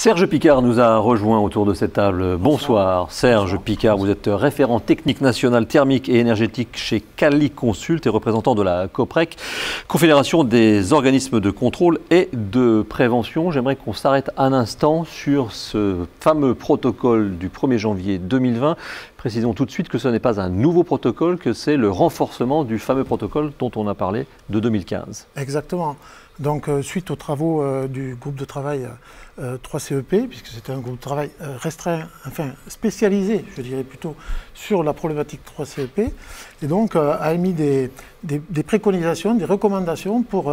Serge Picard nous a rejoint autour de cette table. Bonsoir Serge Picard, vous êtes référent technique national thermique et énergétique chez Cali Consult et représentant de la COPREC, Confédération des organismes de contrôle et de prévention. J'aimerais qu'on s'arrête un instant sur ce fameux protocole du 1er janvier 2020. Précisons tout de suite que ce n'est pas un nouveau protocole, que c'est le renforcement du fameux protocole dont on a parlé de 2015. Exactement. Donc, suite aux travaux du groupe de travail 3CEP, puisque c'était un groupe de travail restreint, enfin spécialisé, je dirais plutôt, sur la problématique 3CEP, et donc a émis des préconisations, des recommandations pour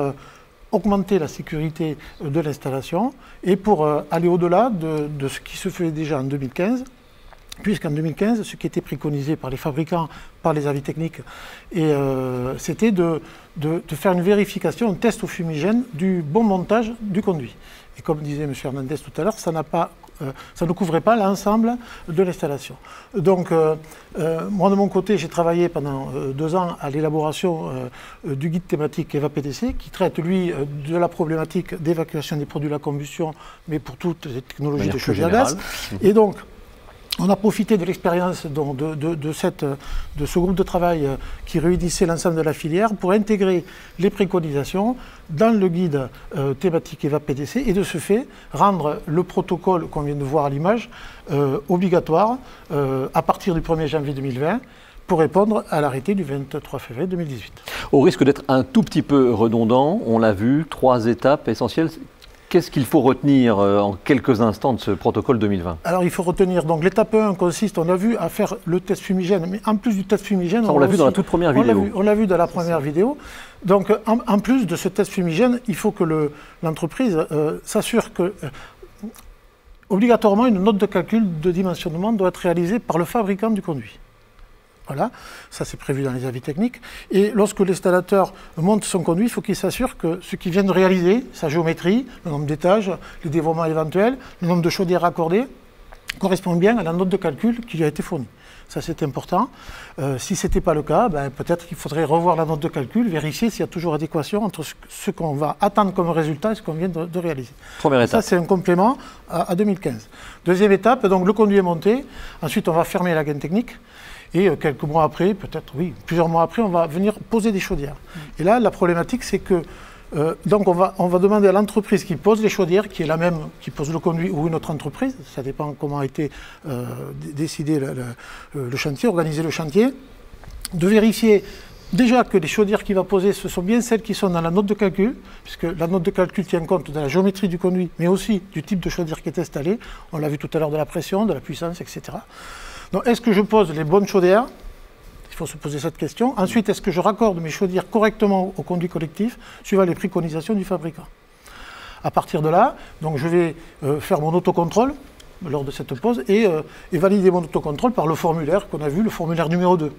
augmenter la sécurité de l'installation et pour aller au-delà de ce qui se faisait déjà en 2015. Puisqu'en 2015, ce qui était préconisé par les fabricants, par les avis techniques, c'était de faire une vérification, un test au fumigène du bon montage du conduit. Et comme disait M. Hernandez tout à l'heure, ça ne couvrait pas l'ensemble de l'installation. Donc, moi de mon côté, j'ai travaillé pendant 2 ans à l'élaboration du guide thématique EVA-PTC, qui traite, lui, de la problématique d'évacuation des produits de la combustion, mais pour toutes les technologies de chaudière à gaz. Et donc, on a profité de l'expérience de ce groupe de travail qui réunissait l'ensemble de la filière pour intégrer les préconisations dans le guide thématique EVA-PTC et de ce fait rendre le protocole qu'on vient de voir à l'image obligatoire à partir du 1er janvier 2020 pour répondre à l'arrêté du 23 février 2018. Au risque d'être un tout petit peu redondant, on l'a vu, 3 étapes essentielles. Qu'est-ce qu'il faut retenir en quelques instants de ce protocole 2020? Alors il faut retenir, donc l'étape 1 consiste, on a vu, à faire le test fumigène, mais en plus du test fumigène... Ça, on l'a vu dans la toute première vidéo. On l'a vu dans la première vidéo. Donc en plus de ce test fumigène, il faut que l'entreprise s'assure que, obligatoirement, une note de calcul de dimensionnement doit être réalisée par le fabricant du conduit. Voilà, ça c'est prévu dans les avis techniques. Et lorsque l'installateur monte son conduit, il faut qu'il s'assure que ce qu'il vient de réaliser, sa géométrie, le nombre d'étages, les dévoiements éventuels, le nombre de chaudières raccordées, correspond bien à la note de calcul qui lui a été fournie. Ça c'est important. Si ce n'était pas le cas, peut-être qu'il faudrait revoir la note de calcul, vérifier s'il y a toujours adéquation entre ce qu'on va attendre comme résultat et ce qu'on vient de réaliser. Première étape. Ça c'est un complément à 2015. Deuxième étape, donc le conduit est monté. Ensuite on va fermer la gaine technique. Et quelques mois après, peut-être, oui, plusieurs mois après, on va venir poser des chaudières. Et là, la problématique, c'est que, donc on va demander à l'entreprise qui pose les chaudières, qui est la même qui pose le conduit ou une autre entreprise, ça dépend comment a été décidé le chantier, organisé le chantier, de vérifier déjà que les chaudières qu'il va poser, ce sont bien celles qui sont dans la note de calcul, puisque la note de calcul tient compte de la géométrie du conduit, mais aussi du type de chaudière qui est installé. On l'a vu tout à l'heure, de la pression, de la puissance, etc. Donc, est-ce que je pose les bonnes chaudières? Il faut se poser cette question. Ensuite, est-ce que je raccorde mes chaudières correctement au conduit collectif, suivant les préconisations du fabricant? À partir de là, donc, je vais faire mon autocontrôle lors de cette pause et valider mon autocontrôle par le formulaire qu'on a vu, le formulaire numéro 2.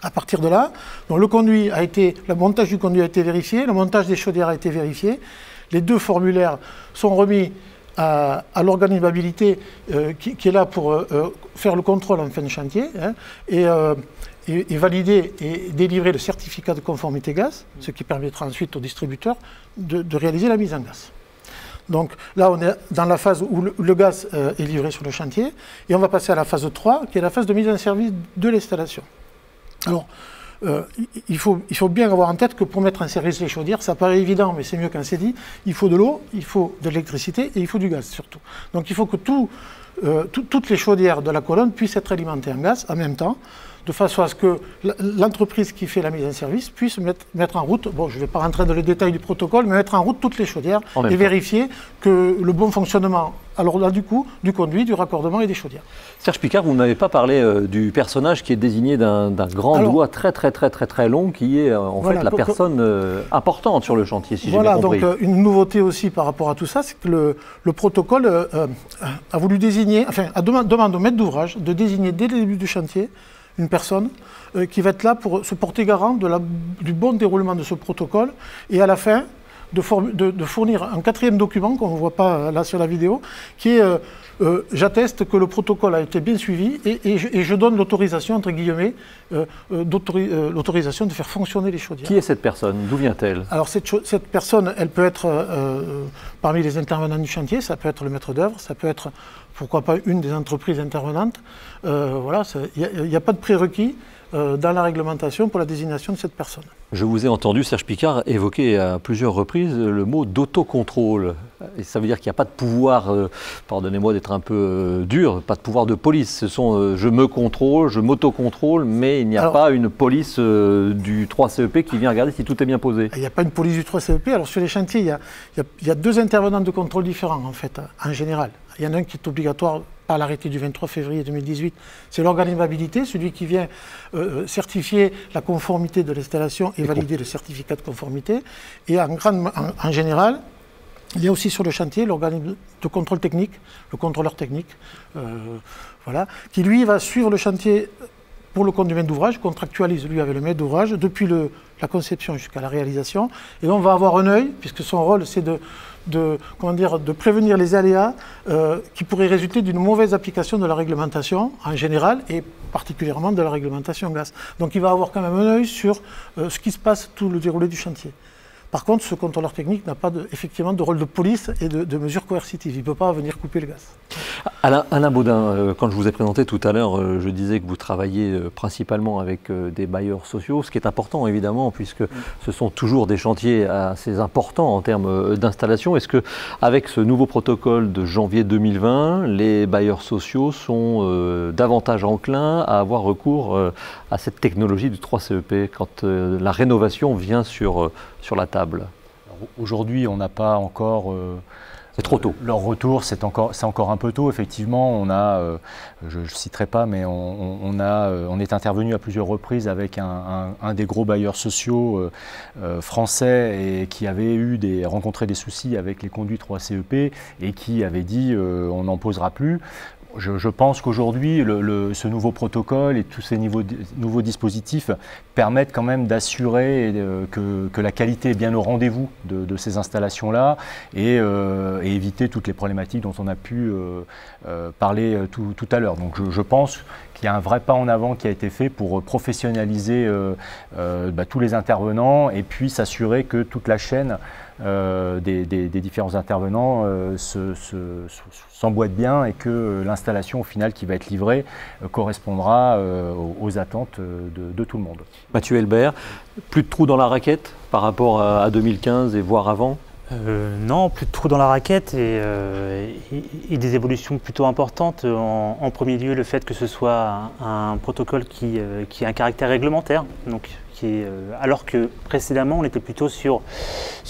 À partir de là, donc, le montage du conduit a été vérifié, le montage des chaudières a été vérifié. Les 2 formulaires sont remis à l'organisme habilité qui est là pour faire le contrôle en fin de chantier et valider et délivrer le certificat de conformité gaz, ce qui permettra ensuite au distributeur de réaliser la mise en gaz. Donc là, on est dans la phase où le gaz est livré sur le chantier et on va passer à la phase 3, qui est la phase de mise en service de l'installation. Alors, il faut bien avoir en tête que pour mettre en service les chaudières, ça paraît évident, mais c'est mieux quand c'est dit, il faut de l'eau, il faut de l'électricité et il faut du gaz surtout. Donc il faut que toutes les chaudières de la colonne puissent être alimentées en gaz en même temps, de façon à ce que l'entreprise qui fait la mise en service puisse mettre en route, bon je ne vais pas rentrer dans les détails du protocole, mais mettre en route toutes les chaudières et vérifier que le bon fonctionnement, alors là du coup, du conduit, du raccordement et des chaudières. Serge Picard, vous n'avez pas parlé du personnage qui est désigné d'un grand doigt très long, qui est en fait la personne importante sur le chantier, si j'ai bien compris. Voilà, donc une nouveauté aussi par rapport à tout ça, c'est que le protocole a voulu désigner, enfin demande au maître d'ouvrage de désigner dès le début du chantier une personne qui va être là pour se porter garant du bon déroulement de ce protocole et à la fin de fournir un 4e document qu'on ne voit pas là sur la vidéo, qui est j'atteste que le protocole a été bien suivi et je donne l'autorisation, entre guillemets, l'autorisation de faire fonctionner les chaudières. Qui est cette personne? D'où vient-elle? Alors cette personne, elle peut être parmi les intervenants du chantier, ça peut être le maître d'œuvre, ça peut être, pourquoi pas, une des entreprises intervenantes. Voilà, il n'y a pas de prérequis dans la réglementation pour la désignation de cette personne. Je vous ai entendu, Serge Picard, évoquer à plusieurs reprises le mot d'autocontrôle. Et ça veut dire qu'il n'y a pas de pouvoir, pardonnez-moi d'être un peu dur, pas de pouvoir de police. Ce sont je me contrôle, je m'autocontrôle, mais il n'y a pas une police du 3CEP qui vient regarder si tout est bien posé. Il n'y a pas une police du 3CEP. Alors sur les chantiers, il y a deux intervenants de contrôle différents en fait, en général. Il y en a un qui est obligatoire par l'arrêté du 23 février 2018, c'est l'organisme habilité, celui qui vient certifier la conformité de l'installation et valider le certificat de conformité. Et en général, il y a aussi sur le chantier l'organisme de contrôle technique, le contrôleur technique, voilà, qui lui va suivre le chantier pour le compte du maître d'ouvrage, contractualise lui avec le maître d'ouvrage depuis la conception jusqu'à la réalisation. Et on va avoir un œil, puisque son rôle c'est de prévenir les aléas qui pourraient résulter d'une mauvaise application de la réglementation en général et particulièrement de la réglementation gaz. Donc il va avoir quand même un œil sur ce qui se passe tout le déroulé du chantier. Par contre, ce contrôleur technique n'a pas effectivement de rôle de police et de mesures coercitives. Il ne peut pas venir couper le gaz. Alain Baudin, quand je vous ai présenté tout à l'heure, je disais que vous travaillez principalement avec des bailleurs sociaux, ce qui est important évidemment, puisque ce sont toujours des chantiers assez importants en termes d'installation. Est-ce qu'avec ce nouveau protocole de janvier 2020, les bailleurs sociaux sont davantage enclins à avoir recours à cette technologie du 3CEP quand la rénovation vient sur la table? Aujourd'hui, on n'a pas encore... c'est trop tôt. Leur retour, c'est encore un peu tôt. Effectivement, on a, je ne citerai pas, mais on est intervenu à plusieurs reprises avec un des gros bailleurs sociaux français et qui avait rencontré des soucis avec les conduits 3CEP et qui avait dit on n'en posera plus. Je pense qu'aujourd'hui, ce nouveau protocole et tous ces nouveaux dispositifs permettent quand même d'assurer que la qualité est bien au rendez-vous de ces installations-là et éviter toutes les problématiques dont on a pu parler tout à l'heure. Donc je pense qu'il y a un vrai pas en avant qui a été fait pour professionnaliser tous les intervenants et puis s'assurer que toute la chaîne des différents intervenants s'emboîte bien et que l'installation au final qui va être livrée correspondra aux attentes de tout le monde. Mathieu Elbert, plus de trous dans la raquette par rapport à 2015 et voire avant? Non, plus de trous dans la raquette et des évolutions plutôt importantes. En premier lieu, le fait que ce soit un protocole qui a un caractère réglementaire, donc alors que précédemment on était plutôt sur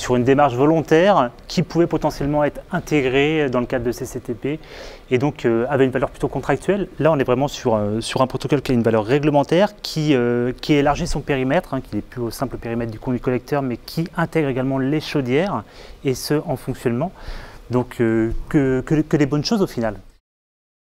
une démarche volontaire qui pouvait potentiellement être intégrée dans le cadre de CCTP et donc avait une valeur plutôt contractuelle. Là on est vraiment sur un protocole qui a une valeur réglementaire, qui élargit son périmètre, qui n'est plus au simple périmètre du conduit collecteur mais qui intègre également les chaudières et ce en fonctionnement. Donc que des bonnes choses au final.